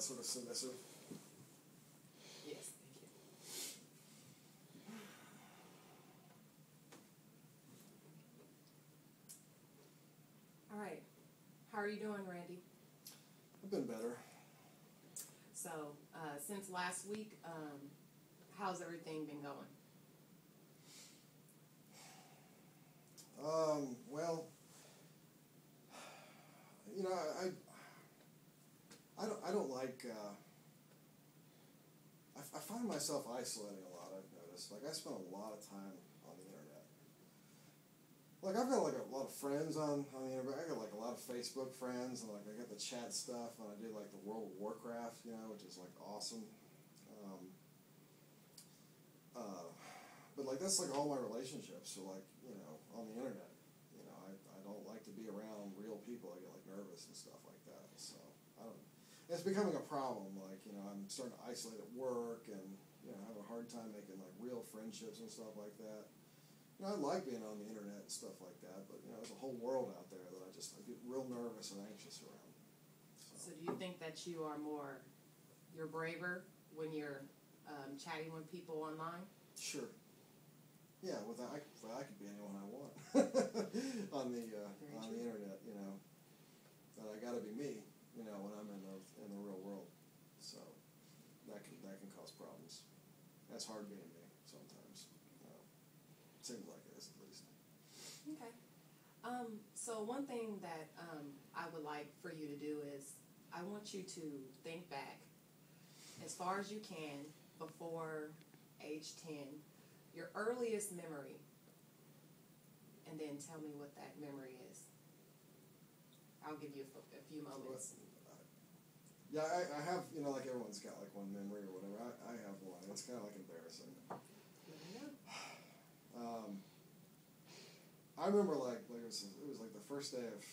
sort of submissive. Yes, thank you. All right. How are you doing, Randy? I've been better. So, since last week, how's everything been going? Well, you know, I don't like, I find myself isolating a lot, I've noticed. Like, I spend a lot of time on the internet. Like, I've got, like, a lot of friends on the internet. I got, like, a lot of Facebook friends, and, like, I got the chat stuff, and I do, like, the World of Warcraft, you know, which is, like, awesome. But, like, that's, like, all my relationships are, like, you know, on the internet. You know, I don't like to be around real people. I get, like, nervous and stuff like that. So, I don't... It's becoming a problem. Like, you know, I'm starting to isolate at work and, you know, have a hard time making, like, real friendships and stuff like that. You know, I like being on the internet and stuff like that, but, you know, there's a whole world out there that I get real nervous and anxious around. So do you think that you're braver when you're chatting with people online? Sure. Yeah, I could be anyone I want on the internet, you know. But I got to be me, you know, when I'm in the real world. So that can cause problems. That's hard being me sometimes. You know. Seems like it is, at least. Okay. So one thing that I would like for you to do is I want you to think back as far as you can before age 10, your earliest memory, and then tell me what that memory is. I'll give you a few moments. Yeah, I have, you know, like everyone's got like one memory or whatever. I have one. It's kind of like embarrassing. I remember like it was like the first day of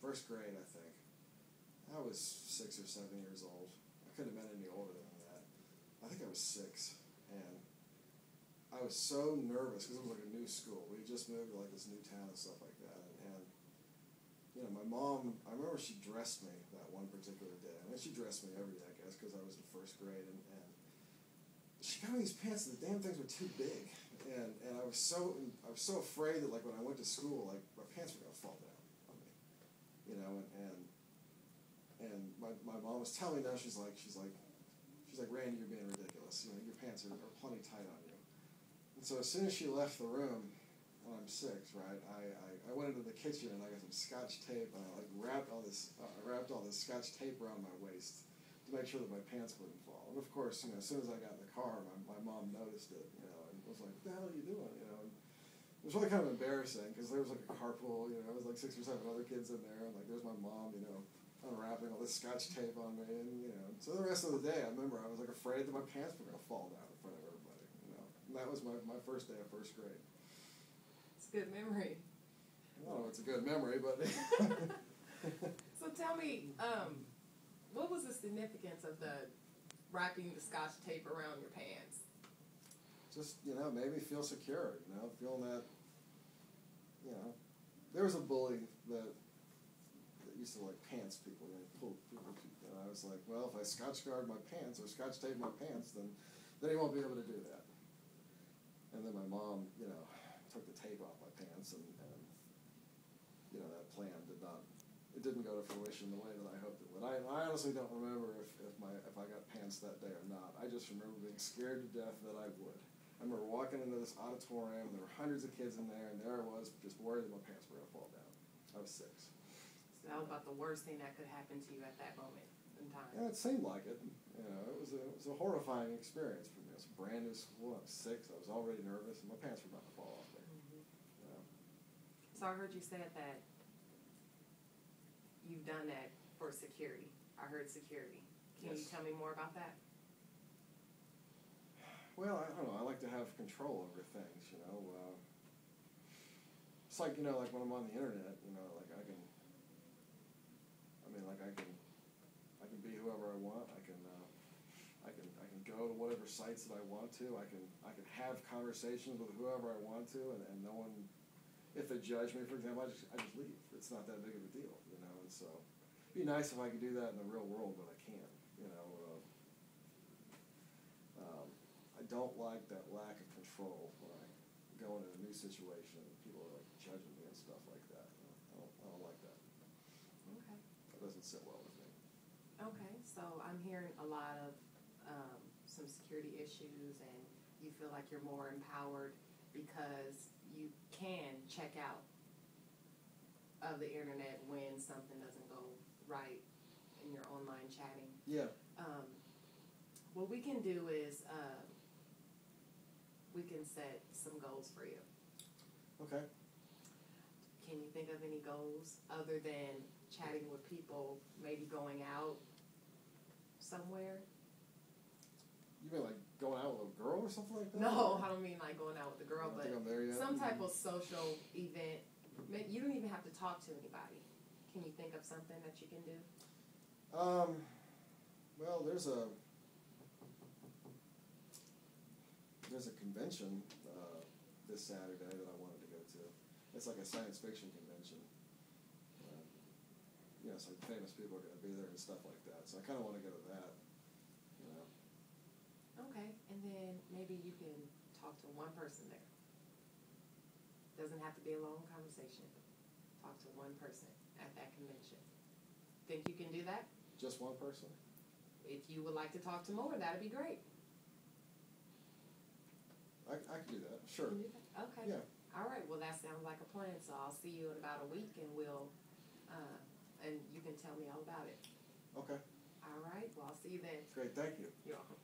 first grade, I think. I was 6 or 7 years old. I couldn't have been any older than that. I think I was 6, and I was so nervous because it was like a new school. We just moved to like this new town and stuff like that, and you know, my mom, I remember she dressed me that one particular day. I mean, she dressed me every day, I guess, because I was in first grade, and she got me these pants, and the damn things were too big, and I was so afraid that like when I went to school, like my pants were gonna fall down on me, you know, and my mom was telling me now, she's like, Randy, you're being ridiculous, you know, your pants are plenty tight on you. And so as soon as she left the room, and I'm 6, right, I went into the kitchen and I got some Scotch tape, and I like wrapped all this Scotch tape around my waist to make sure that my pants wouldn't fall. And of course, you know, as soon as I got in the car, my mom noticed it, you know, and was like, what the hell are you doing, you know? And it was really kind of embarrassing because there was like a carpool, you know, there was like 6 or 7 other kids in there, and like there's my mom, you know, unwrapping all this Scotch tape on me, and you know, so the rest of the day, I remember I was like afraid that my pants were gonna fall down in front of everybody, you know, and that was my first day of first grade. It's a good memory. I don't know if it's a good memory, but So tell me, what was the significance of the wrapping the Scotch tape around your pants? just, you know, made me feel secure, you know, feeling that, you know, there was a bully that used to like pants people, and pull people, and I was like, well, if I Scotch guard my pants or Scotch tape my pants, then he won't be able to do that. And then my mom, you know, took the tape off my pants, and you know, that plan didn't go to fruition the way that I hoped it would. I honestly don't remember if I got pants that day or not. I just remember being scared to death that I would. I remember walking into this auditorium, and there were hundreds of kids in there, and there I was, just worried that my pants were going to fall down. I was 6. So that was about the worst thing that could happen to you at that moment in time. Yeah, it seemed like it. You know, it was a horrifying experience for me. It was a brand new school. I was 6. I was already nervous, and my pants were about to fall off there. Mm-hmm. You know? So I heard you say that you've done that for security. I heard security. Can you tell me more about that? Well, I don't know. I like to have control over things, you know. It's like, you know, like when I'm on the internet, you know, like I can be whoever I want. I can go to whatever sites that I want to. I can have conversations with whoever I want to, and no one, if they judge me, for example, I just leave. It's not that big of a deal, you know. And so be nice if I could do that in the real world, but I can't. You know, I don't like that lack of control when I go into a new situation and people are like judging me and stuff like that. I don't like that. Okay. That doesn't sit well with me. Okay, so I'm hearing a lot of some security issues, and you feel like you're more empowered because you can check out of the internet when something doesn't go right in your online chatting. Yeah. What we can do is we can set some goals for you. Okay. Can you think of any goals other than chatting with people, maybe going out somewhere? You mean like going out with a girl or something like that? No, I don't mean like going out with a girl, I don't but think I'm there yet. some type of social event. You don't even have to talk to anybody. Can you think of something that you can do? Well, there's a convention this Saturday that I wanted to go to. It's like a science fiction convention. You know, so famous people are going to be there and stuff like that. So I kind of want to go to that. You know. Okay, and then maybe you can talk to one person there. Doesn't have to be a long conversation. Talk to one person at that convention. Think you can do that? Just one person? If you would like to talk to more, that'd be great. I can do that. Sure. Can you do that? Okay. Yeah. All right. Well, that sounds like a plan. So I'll see you in about a week, and we'll, and you can tell me all about it. Okay. All right. Well, I'll see you then. Great. Thank you. You're welcome.